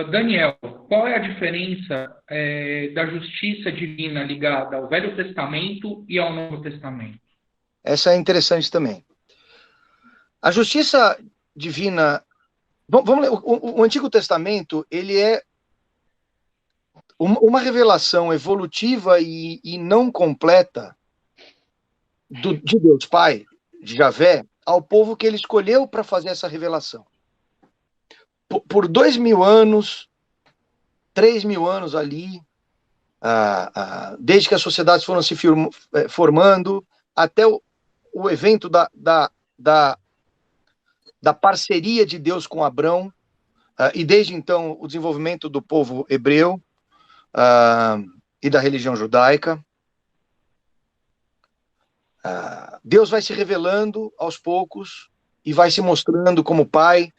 Daniel, qual é a diferença da justiça divina ligada ao Velho Testamento e ao Novo Testamento? Essa é interessante também. A justiça divina, vamos ler, o Antigo Testamento, ele é uma revelação evolutiva e não completa de Deus Pai, de Javé, ao povo que ele escolheu para fazer essa revelação. Por 2.000 anos, 3.000 anos ali, desde que as sociedades foram se formando, até o evento da parceria de Deus com Abrão, e desde então o desenvolvimento do povo hebreu e da religião judaica. Deus vai se revelando aos poucos e vai se mostrando como Pai,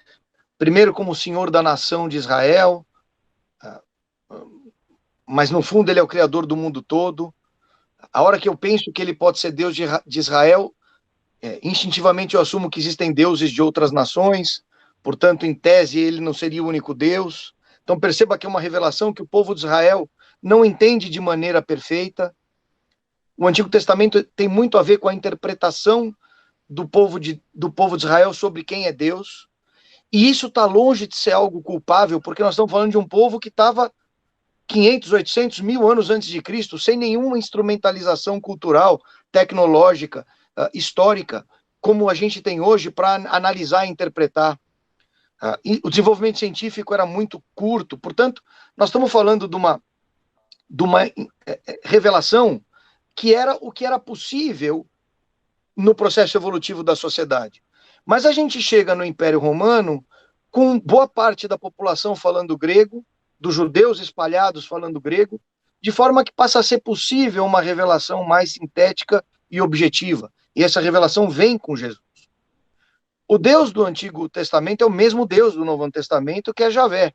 primeiro como Senhor da nação de Israel, mas no fundo ele é o Criador do mundo todo. A hora que eu penso que ele pode ser Deus de Israel, instintivamente eu assumo que existem deuses de outras nações, portanto, em tese, ele não seria o único Deus. Então perceba que é uma revelação que o povo de Israel não entende de maneira perfeita. O Antigo Testamento tem muito a ver com a interpretação do povo de Israel sobre quem é Deus, e isso está longe de ser algo culpável, porque nós estamos falando de um povo que estava 500, 800, 1.000 anos antes de Cristo, sem nenhuma instrumentalização cultural, tecnológica, histórica, como a gente tem hoje para analisar e interpretar. E o desenvolvimento científico era muito curto, portanto, nós estamos falando de uma revelação que era o que era possível no processo evolutivo da sociedade. Mas a gente chega no Império Romano com boa parte da população falando grego, dos judeus espalhados falando grego, de forma que passa a ser possível uma revelação mais sintética e objetiva. E essa revelação vem com Jesus. O Deus do Antigo Testamento é o mesmo Deus do Novo Testamento, que é Javé,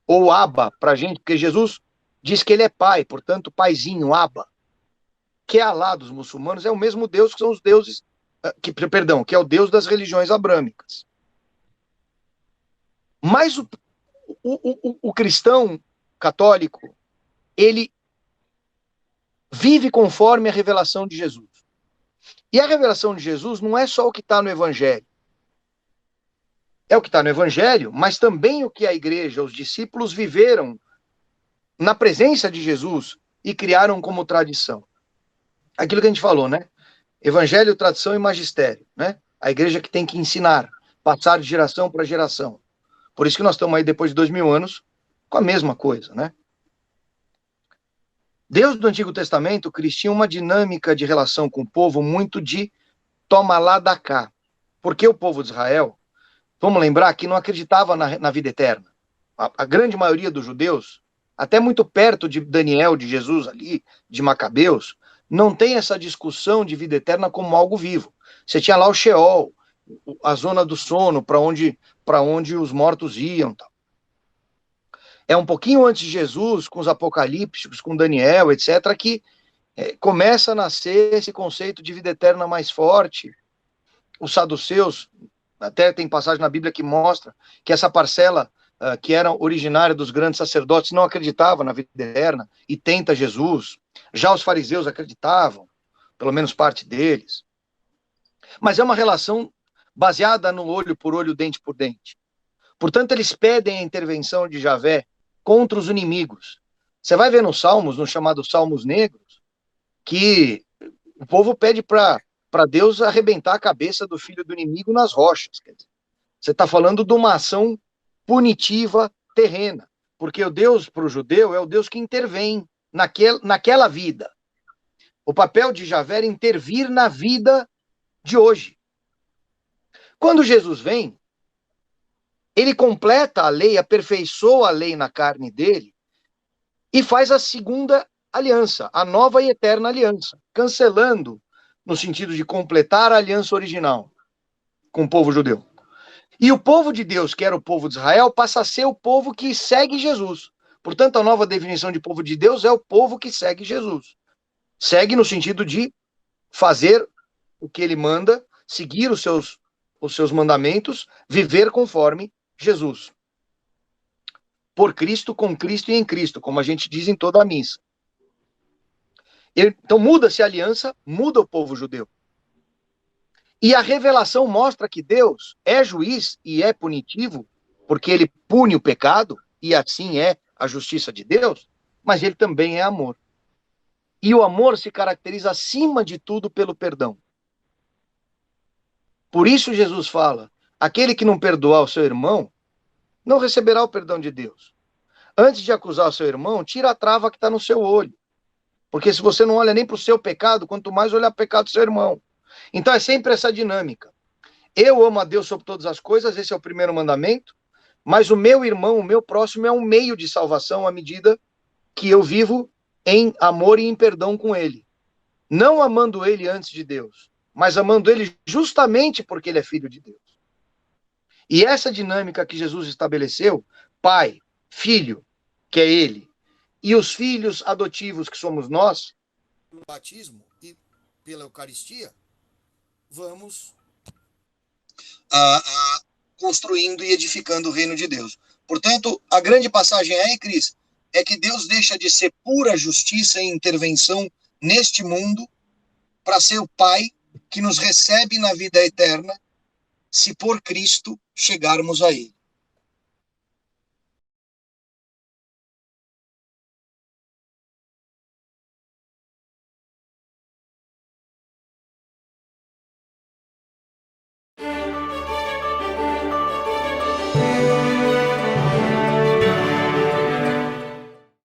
ou Abba, para a gente, porque Jesus diz que ele é pai, portanto, paizinho, Abba, que é Alá dos muçulmanos, é o mesmo Deus que são os deuses, que é o Deus das religiões abrâmicas. Mas o cristão católico, ele vive conforme a revelação de Jesus. E a revelação de Jesus não é só o que está no Evangelho. É o que está no Evangelho, mas também o que a igreja, os discípulos viveram na presença de Jesus e criaram como tradição. Aquilo que a gente falou, né? Evangelho, tradição e magistério, né? A igreja que tem que ensinar, passar de geração para geração. Por isso que nós estamos aí depois de 2.000 anos com a mesma coisa, né? Deus do Antigo Testamento, Cristo, tinha uma dinâmica de relação com o povo muito de toma lá da cá. Porque o povo de Israel, vamos lembrar que não acreditava na vida eterna. A grande maioria dos judeus, até muito perto de Daniel, de Jesus ali, de Macabeus, não tem essa discussão de vida eterna como algo vivo. Você tinha lá o Sheol, a zona do sono, para onde os mortos iam. Tal. É um pouquinho antes de Jesus, com os apocalípticos, com Daniel, etc., que começa a nascer esse conceito de vida eterna mais forte. Os saduceus, até tem passagem na Bíblia que mostra que essa parcela que era originária dos grandes sacerdotes não acreditava na vida eterna e tenta Jesus. Já os fariseus acreditavam, pelo menos parte deles. Mas é uma relação baseada no olho por olho, dente por dente. Portanto, eles pedem a intervenção de Javé contra os inimigos. Você vai ver nos Salmos, nos chamados Salmos Negros, que o povo pede para Deus arrebentar a cabeça do filho do inimigo nas rochas. Quer dizer, você está falando de uma ação punitiva terrena, porque o Deus para o judeu é o Deus que intervém naquela vida. O papel de Javé é intervir na vida de hoje. Quando Jesus vem, ele completa a lei, aperfeiçoa a lei na carne dele e faz a segunda aliança, a nova e eterna aliança, cancelando, no sentido de completar a aliança original com o povo judeu. E o povo de Deus, que era o povo de Israel, passa a ser o povo que segue Jesus. Portanto, a nova definição de povo de Deus é o povo que segue Jesus. Segue no sentido de fazer o que ele manda, seguir os seus mandamentos, viver conforme Jesus. por Cristo, com Cristo e em Cristo, como a gente diz em toda a missa. Então muda-se a aliança, muda o povo judeu. E a revelação mostra que Deus é juiz e é punitivo, porque ele pune o pecado, e assim é a justiça de Deus, mas ele também é amor. E o amor se caracteriza, acima de tudo, pelo perdão. Por isso Jesus fala, aquele que não perdoar o seu irmão, não receberá o perdão de Deus. Antes de acusar o seu irmão, tira a trava que está no seu olho. Porque se você não olha nem para o seu pecado, quanto mais olhar o pecado do seu irmão. Então é sempre essa dinâmica. Eu amo a Deus sobre todas as coisas, esse é o primeiro mandamento, mas o meu irmão, o meu próximo é um meio de salvação à medida que eu vivo em amor e em perdão com ele. Não amando ele antes de Deus, mas amando ele justamente porque ele é filho de Deus. E essa dinâmica que Jesus estabeleceu, pai, filho, que é ele, e os filhos adotivos que somos nós, pelo batismo e pela Eucaristia, vamos construindo e edificando o reino de Deus. Portanto, a grande passagem aí, Cris, é que Deus deixa de ser pura justiça e intervenção neste mundo para ser o Pai que nos recebe na vida eterna, se por Cristo chegarmos a Ele.